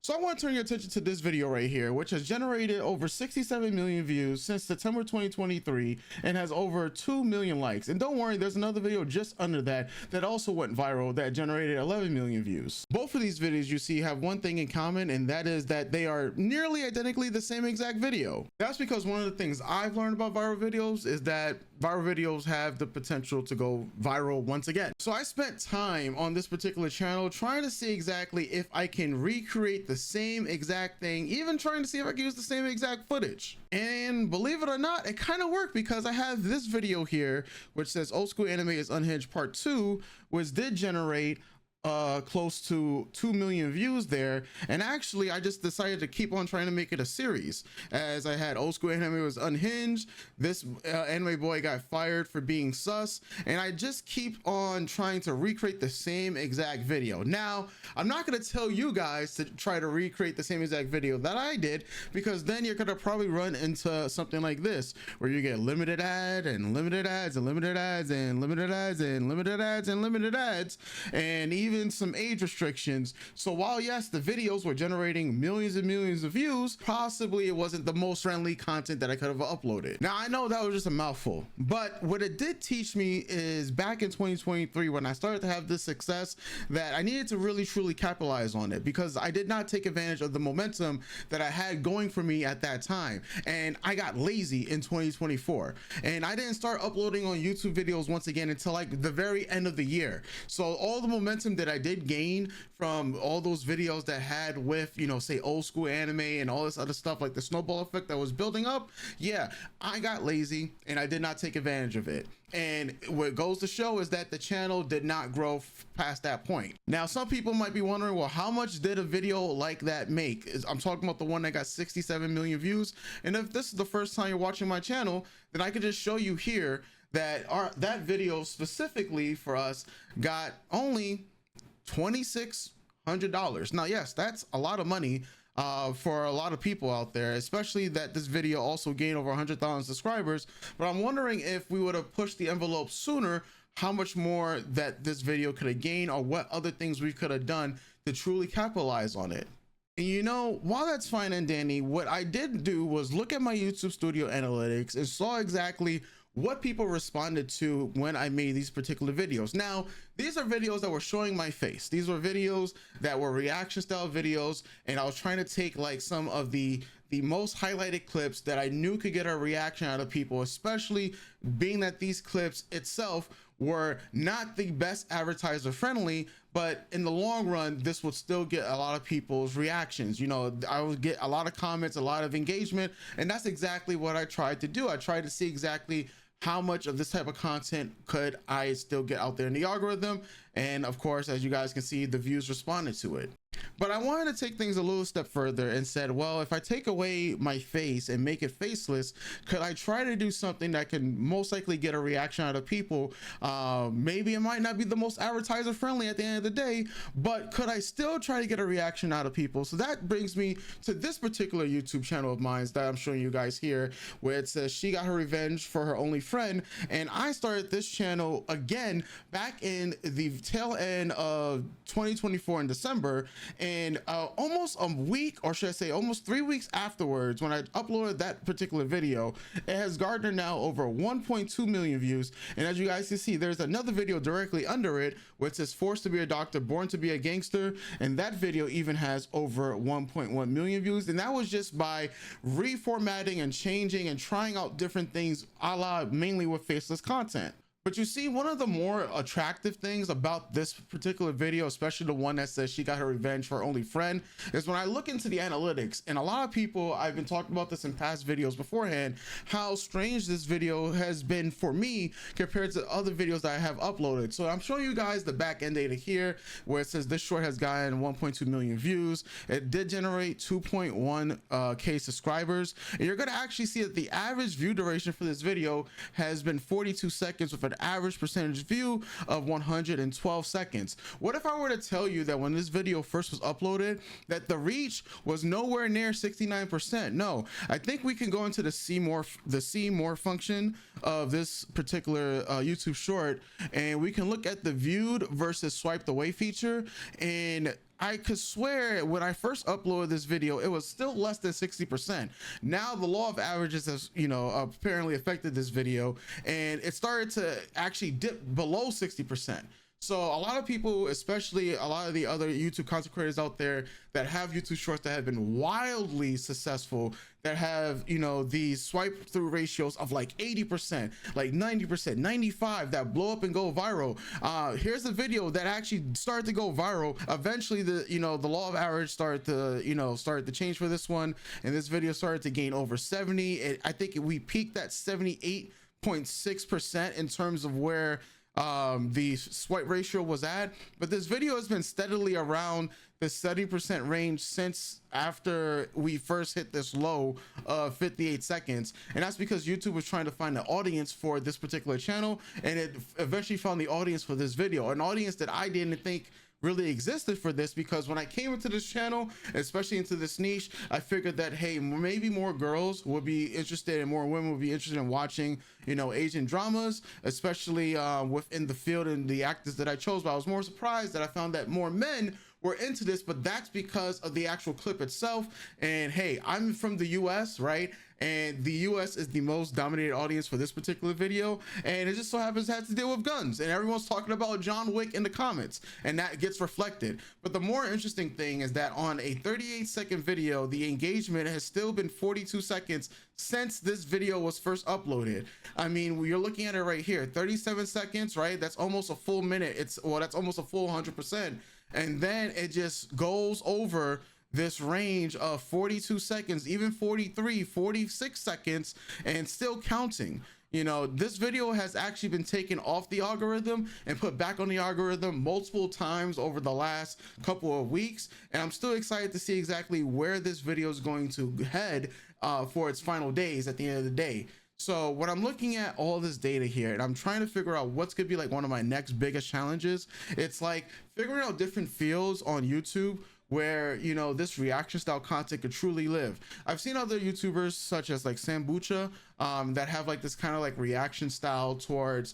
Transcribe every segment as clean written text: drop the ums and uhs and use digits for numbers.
So I want to turn your attention to this video right here, which has generated over 67 million views since September 2023 and has over 2 million likes. And don't worry, there's another video just under that that also went viral that generated 11 million views. Both of these videos you see have one thing in common, and that is that they are nearly identically the same exact video. That's because one of the things I've learned about viral videos is that viral videos have the potential to go viral once again. So I spent time on this particular channel trying to see exactly if I can recreate the same exact thing, even trying to see if I can use the same exact footage. And believe it or not, it kind of worked, because I have this video here which says Old School Anime is Unhinged Part 2, which did generate close to 2 million views there. And actually I just decided to keep on trying to make it a series, as I had Old School Anime was Unhinged, this anime boy got fired for being sus, and I just keep on trying to recreate the same exact video. Now I'm not going to tell you guys to try to recreate the same exact video that I did, because then you're going to probably run into something like this, where you get limited ad and limited ads and limited ads and limited ads and limited ads and limited ads, and even some age restrictions. So while yes, the videos were generating millions and millions of views, possibly it wasn't the most friendly content that I could have uploaded. Now I know that was just a mouthful, but what it did teach me is back in 2023, when I started to have this success, that I needed to really truly capitalize on it, because I did not take advantage of the momentum that I had going for me at that time. And I got lazy in 2024, and I didn't start uploading on YouTube videos once again until like the very end of the year. So all the momentum that I did gain from all those videos that had with, you know, say Old School Anime and all this other stuff, like the snowball effect that was building up, yeah, I got lazy and I did not take advantage of it. And what goes to show is that the channel did not grow past that point. Now some people might be wondering, well, how much did a video like that make? I'm talking about the one that got 67 million views. And if this is the first time you're watching my channel, then I could just show you here that that video specifically for us got only $2,600. Now yes, that's a lot of money for a lot of people out there, especially that this video also gained over 100,000 subscribers. But I'm wondering, if we would have pushed the envelope sooner, how much more that this video could have gained, or what other things we could have done to truly capitalize on it. And you know, while that's fine and dandy, what I did do was look at my YouTube Studio analytics and saw exactly what people responded to when I made these particular videos. Now, these are videos that were showing my face. These were videos that were reaction style videos, and I was trying to take like some of the most highlighted clips that I knew could get a reaction out of people, especially being that these clips itself were not the best advertiser friendly, but in the long run this would still get a lot of people's reactions. You know, I would get a lot of comments, a lot of engagement, and that's exactly what I tried to do. I tried to see exactly how much of this type of content could I still get out there in the algorithm, and of course, as you guys can see, the views responded to it. But I wanted to take things a little step further and said, well, if I take away my face and make it faceless, could I try to do something that can most likely get a reaction out of people? Maybe it might not be the most advertiser friendly at the end of the day, but could I still try to get a reaction out of people? So that brings me to this particular YouTube channel of mine that I'm showing you guys here, where it says She Got Her Revenge for Her Only Friend. And I started this channel again back in the tail end of 2024 in December. And almost a week, or should I say almost 3 weeks afterwards, when I uploaded that particular video, it has garnered now over 1.2 million views. And as you guys can see, there's another video directly under it which says Forced to Be a Doctor, Born to Be a Gangster, and that video even has over 1.1 million views. And that was just by reformatting and changing and trying out different things, a la mainly with faceless content. But you see, one of the more attractive things about this particular video, especially the one that says She Got Her Revenge for Her Only Friend, is when I look into the analytics, and a lot of people, I've been talking about this in past videos beforehand, how strange this video has been for me compared to other videos that I have uploaded. So I'm showing you guys the back end data here, where it says this short has gotten 1.2 million views. It did generate 2.1K subscribers. And you're gonna actually see that the average view duration for this video has been 42 seconds with an average percentage view of 112 seconds. What if I were to tell you that when this video first was uploaded, that the reach was nowhere near 69%? No, I think we can go into the see more function of this particular YouTube short, and we can look at the viewed versus swiped away feature. And I could swear when I first uploaded this video, it was still less than 60%. Now the law of averages has, apparently affected this video, and it started to actually dip below 60%. So a lot of people, especially a lot of the other YouTube content creators out there that have YouTube shorts that have been wildly successful, that have, these swipe through ratios of like 80%, like 90%, 95, that blow up and go viral. Here's a video that actually started to go viral. Eventually the law of average started to change for this one, and this video started to gain over 70. I think we peaked at 78.6% in terms of where the swipe ratio was at, but this video has been steadily around the 70% range since after we first hit this low of 58 seconds. And that's because YouTube was trying to find an audience for this particular channel, and it eventually found the audience for this video, an audience that I didn't think really existed for this, because when I came into this channel, especially into this niche, I figured that, hey, maybe more girls would be interested and more women would be interested in watching, Asian dramas, especially within the field and the actors that I chose. But I was more surprised that I found that more men were into this, but that's because of the actual clip itself. And hey, I'm from the US, right? And the US is the most dominated audience for this particular video, and it just so happens to have to deal with guns, and everyone's talking about John Wick in the comments, and that gets reflected. But the more interesting thing is that on a 38-second video, the engagement has still been 42 seconds since this video was first uploaded. I mean, you're looking at it right here, 37 seconds, right? That's almost a full minute. That's almost a full 100%. And then it just goes over this range of 42 seconds, even 43, 46 seconds, and still counting. This video has actually been taken off the algorithm and put back on the algorithm multiple times over the last couple of weeks, and I'm still excited to see exactly where this video is going to head for its final days at the end of the day. So when I'm looking at all this data here and I'm trying to figure out what's gonna be like one of my next biggest challenges, it's like figuring out different fields on YouTube where this reaction style content could truly live. I've seen other YouTubers such as like Sambucha that have like this kind of like reaction style towards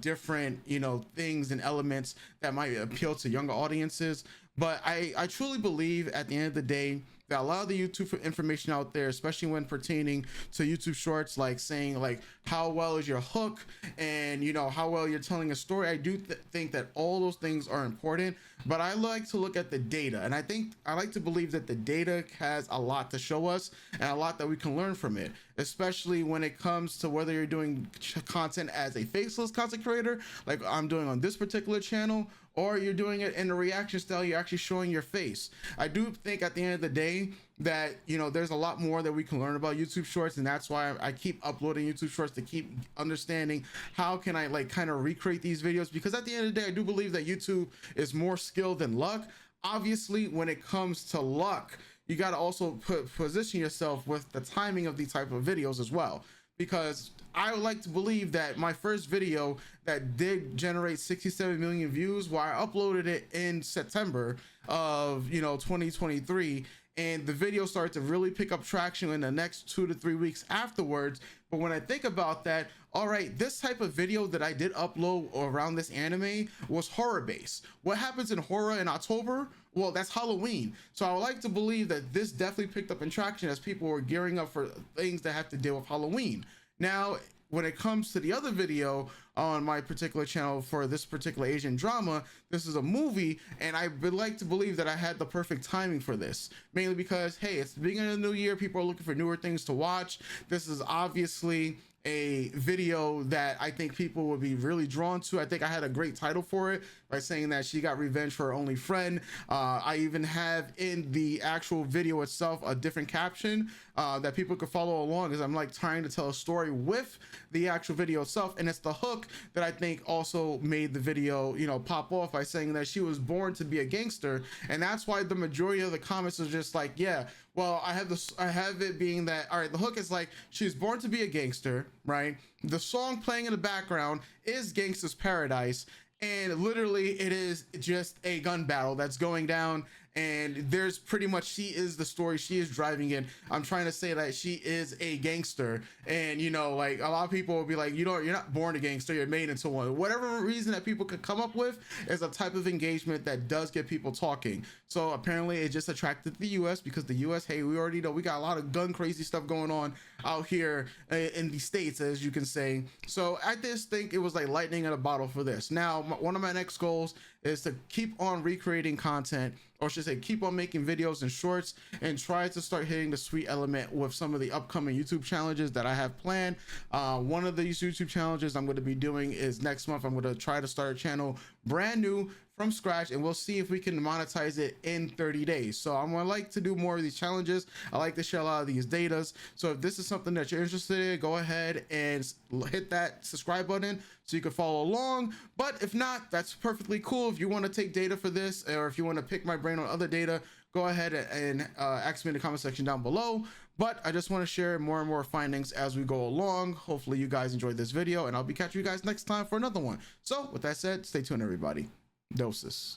different things and elements that might appeal to younger audiences, but I truly believe at the end of the day that a lot of the YouTube information out there, especially when pertaining to YouTube shorts, like saying like how well is your hook and how well you're telling a story, I do think that all those things are important, but I like to look at the data, and I like to believe that the data has a lot to show us and a lot that we can learn from it, especially when it comes to whether you're doing content as a faceless content creator like I'm doing on this particular channel, or you're doing it in a reaction style, you're actually showing your face. I do think at the end of the day that there's a lot more that we can learn about YouTube shorts, and that's why I keep uploading YouTube shorts, to keep understanding how can I like kind of recreate these videos, because at the end of the day I do believe that YouTube is more skill than luck. Obviously when it comes to luck, you got to also position yourself with the timing of these type of videos as well, because I would like to believe that my first video that did generate 67 million views, while I uploaded it in September of 2023, and the video started to really pick up traction in the next 2 to 3 weeks afterwards. But when I think about that, all right, this type of video that I did upload around this anime was horror based. What happens in horror in October? Well, that's Halloween. So I would like to believe that this definitely picked up in traction as people were gearing up for things that have to deal with Halloween. Now, when it comes to the other video on my particular channel for this particular Asian drama, this is a movie, and I would like to believe that I had the perfect timing for this, mainly because, hey, it's the beginning of the new year, people are looking for newer things to watch. This is obviously a video that I think people would be really drawn to. I think I had a great title for it by saying that she got revenge for her only friend. I even have in the actual video itself a different caption that people could follow along, as I'm like trying to tell a story with the actual video itself, and it's the hook that I think also made the video pop off, by saying that she was born to be a gangster. And that's why the majority of the comments are just like, yeah, well, I have it being that, all right, the hook is like, she's born to be a gangster, right? The song playing in the background is Gangsta's Paradise, and literally it is just a gun battle that's going down, and there's pretty much, she is the story, she is driving it. I'm trying to say that she is a gangster, and you know, like a lot of people will be like, you're not born a gangster, you're made into one. Whatever reason that people could come up with is a type of engagement that does get people talking. So apparently it just attracted the US, because the US, hey, we already know we got a lot of gun crazy stuff going on out here in the States, as you can say. So I just think it was like lightning in a bottle for this. Now, one of my next goals is to keep on recreating content, or should say keep on making videos and shorts, and try to start hitting the sweet element with some of the upcoming YouTube challenges that I have planned. One of these YouTube challenges I'm going to be doing is next month. I'm going to try to start a channel brand new from scratch, and we'll see if we can monetize it in 30 days. So I'm gonna like to do more of these challenges. I like to share a lot of these datas. So if this is something that you're interested in, go ahead and hit that subscribe button so you can follow along. But if not, that's perfectly cool. If you want to take data for this, or if you want to pick my brain on other data, go ahead and ask me in the comment section down below. But I just want to share more and more findings as we go along. Hopefully you guys enjoyed this video, and I'll be catching you guys next time for another one. So with that said, stay tuned, everybody. Doses.